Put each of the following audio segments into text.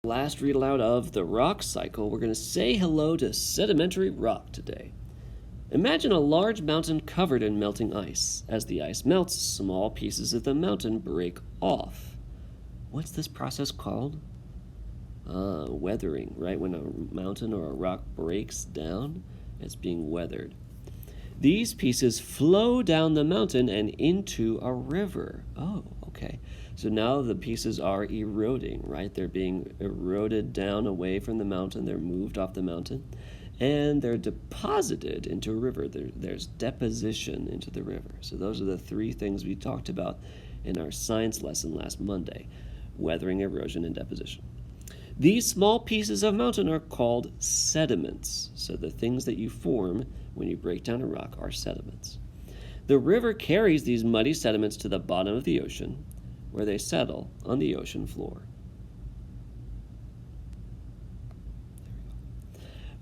Last read aloud of the rock cycle, we're going to say hello to sedimentary rock today. Imagine a large mountain covered in melting ice. As the ice melts, small pieces of the mountain break off. What's this process called? Weathering, right? When a mountain or a rock breaks down, it's being weathered. These pieces flow down the mountain and into a river. Oh, okay. So now the pieces are eroding, right? They're being eroded down away from the mountain. They're moved off the mountain, and they're deposited into a river. There's deposition into the river. So those are the three things we talked about in our science lesson last Monday: weathering, erosion, and deposition. These small pieces of mountain are called sediments. So the things that you form when you break down a rock are sediments. The river carries these muddy sediments to the bottom of the ocean, where they settle on the ocean floor.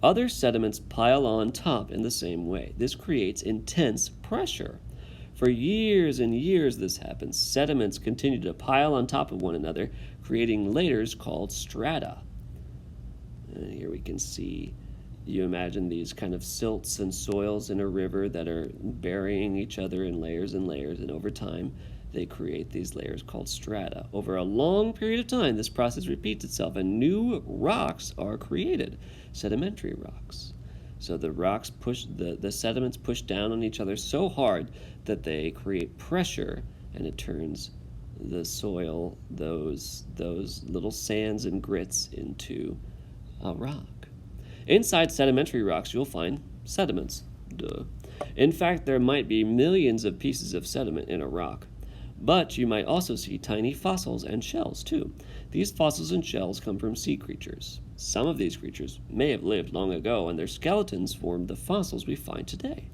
Other sediments pile on top in the same way. This creates intense pressure. For years and years this happens. Sediments continue to pile on top of one another, creating layers called strata. And here we can see, you imagine these kind of silts and soils in a river that are burying each other in layers and layers, and over time they create these layers called strata. Over a long period of time, this process repeats itself and new rocks are created, sedimentary rocks. So the rocks the sediments push down on each other so hard that they create pressure, and it turns the soil, those little sands and grits, into a rock. Inside sedimentary rocks, you'll find sediments. Duh. In fact, there might be millions of pieces of sediment in a rock. But you might also see tiny fossils and shells, too. These fossils and shells come from sea creatures. Some of these creatures may have lived long ago, and their skeletons formed the fossils we find today.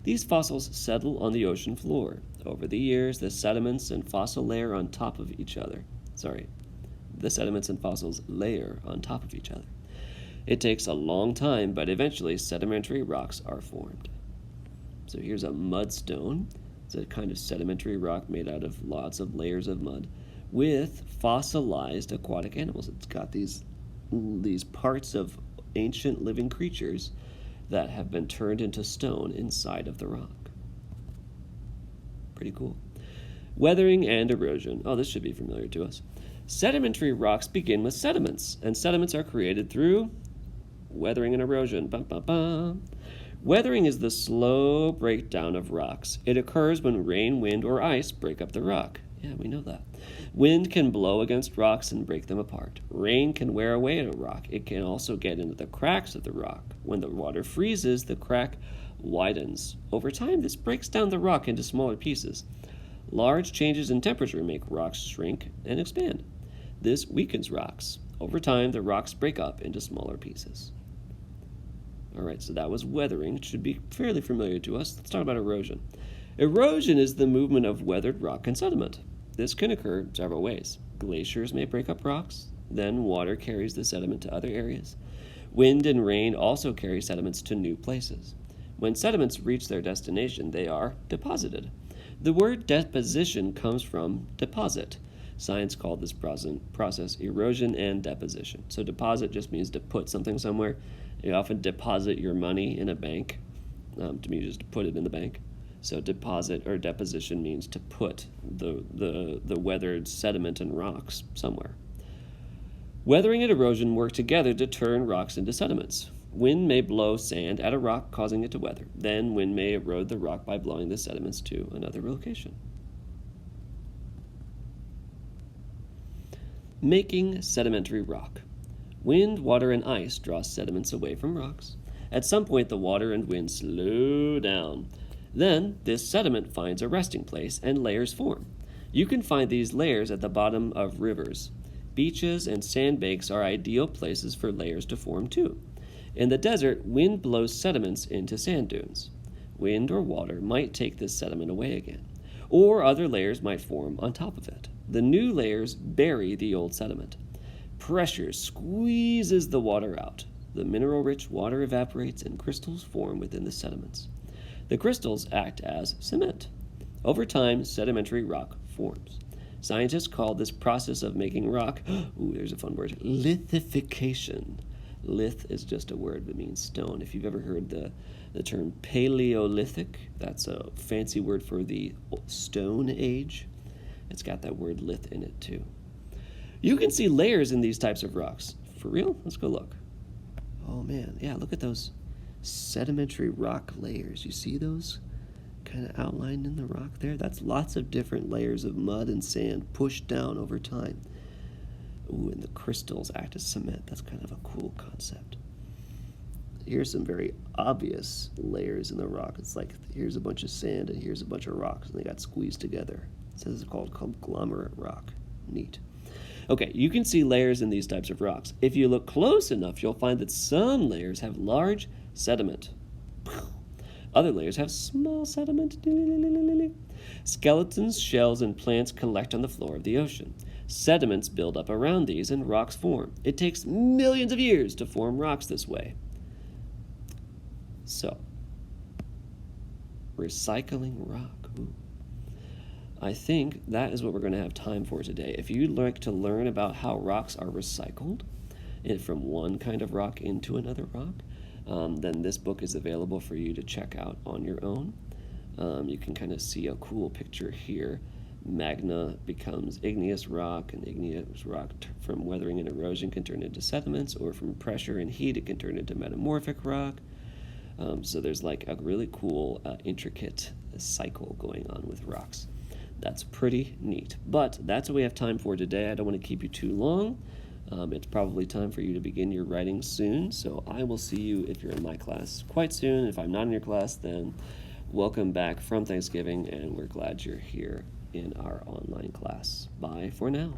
These fossils settle on the ocean floor. Over the years, the sediments and fossil layer on top of each other. The sediments and fossils layer on top of each other. It takes a long time, but eventually sedimentary rocks are formed. So here's a mudstone. It's a kind of sedimentary rock made out of lots of layers of mud with fossilized aquatic animals. It's got these parts of ancient living creatures that have been turned into stone inside of the rock. Pretty cool. Weathering and erosion. Oh, this should be familiar to us. Sedimentary rocks begin with sediments, and sediments are created through weathering and erosion. Bum, bum, bum. Weathering is the slow breakdown of rocks. It occurs when rain, wind, or ice break up the rock. Yeah, we know that. Wind can blow against rocks and break them apart. Rain can wear away at a rock. It can also get into the cracks of the rock. When the water freezes, the crack widens. Over time, this breaks down the rock into smaller pieces. Large changes in temperature make rocks shrink and expand. This weakens rocks. Over time, the rocks break up into smaller pieces. All right, so that was weathering. It should be fairly familiar to us. Let's talk about erosion. Erosion is the movement of weathered rock and sediment. This can occur several ways. Glaciers may break up rocks. Then water carries the sediment to other areas. Wind and rain also carry sediments to new places. When sediments reach their destination, they are deposited. The word deposition comes from deposit. Science called this process erosion and deposition. So deposit just means to put something somewhere. You often deposit your money in a bank. To me, just to put it in the bank. So deposit or deposition means to put the weathered sediment and rocks somewhere. Weathering and erosion work together to turn rocks into sediments. Wind may blow sand at a rock, causing it to weather. Then wind may erode the rock by blowing the sediments to another location. Making sedimentary rock. Wind, water, and ice draw sediments away from rocks. At some point, the water and wind slow down. Then, this sediment finds a resting place and layers form. You can find these layers at the bottom of rivers. Beaches and sandbanks are ideal places for layers to form too. In the desert, wind blows sediments into sand dunes. Wind or water might take this sediment away again, or other layers might form on top of it. The new layers bury the old sediment. Pressure squeezes the water out. The mineral-rich water evaporates and crystals form within the sediments. The crystals act as cement. Over time, sedimentary rock forms. Scientists call this process of making rock, ooh, there's a fun word, lithification. Lith is just a word that means stone. If you've ever heard the term Paleolithic, that's a fancy word for the Stone Age. It's got that word lith in it too. You can see layers in these types of rocks. For real? Let's go look. Oh man, yeah, look at those sedimentary rock layers. You see those kind of outlined in the rock there? That's lots of different layers of mud and sand pushed down over time. Ooh, and the crystals act as cement. That's kind of a cool concept. Here's some very obvious layers in the rock. It's like here's a bunch of sand and here's a bunch of rocks, and they got squeezed together. It says it's called conglomerate rock. Neat. Okay, you can see layers in these types of rocks. If you look close enough, you'll find that some layers have large sediment. Other layers have small sediment. Skeletons, shells, and plants collect on the floor of the ocean. Sediments build up around these and rocks form. It takes millions of years to form rocks this way. So, recycling rock. Ooh. I think that is what we're going to have time for today. If you'd like to learn about how rocks are recycled from one kind of rock into another rock, then this book is available for you to check out on your own. You can kind of see a cool picture here. Magma becomes igneous rock, and igneous rock from weathering and erosion can turn into sediments, or from pressure and heat it can turn into metamorphic rock. So there's like a really cool, intricate cycle going on with rocks. That's pretty neat. But that's what we have time for today. I don't want to keep you too long. It's probably time for you to begin your writing soon, so I will see you if you're in my class quite soon. If I'm not in your class, then welcome back from Thanksgiving, and we're glad you're here in our online class. Bye for now.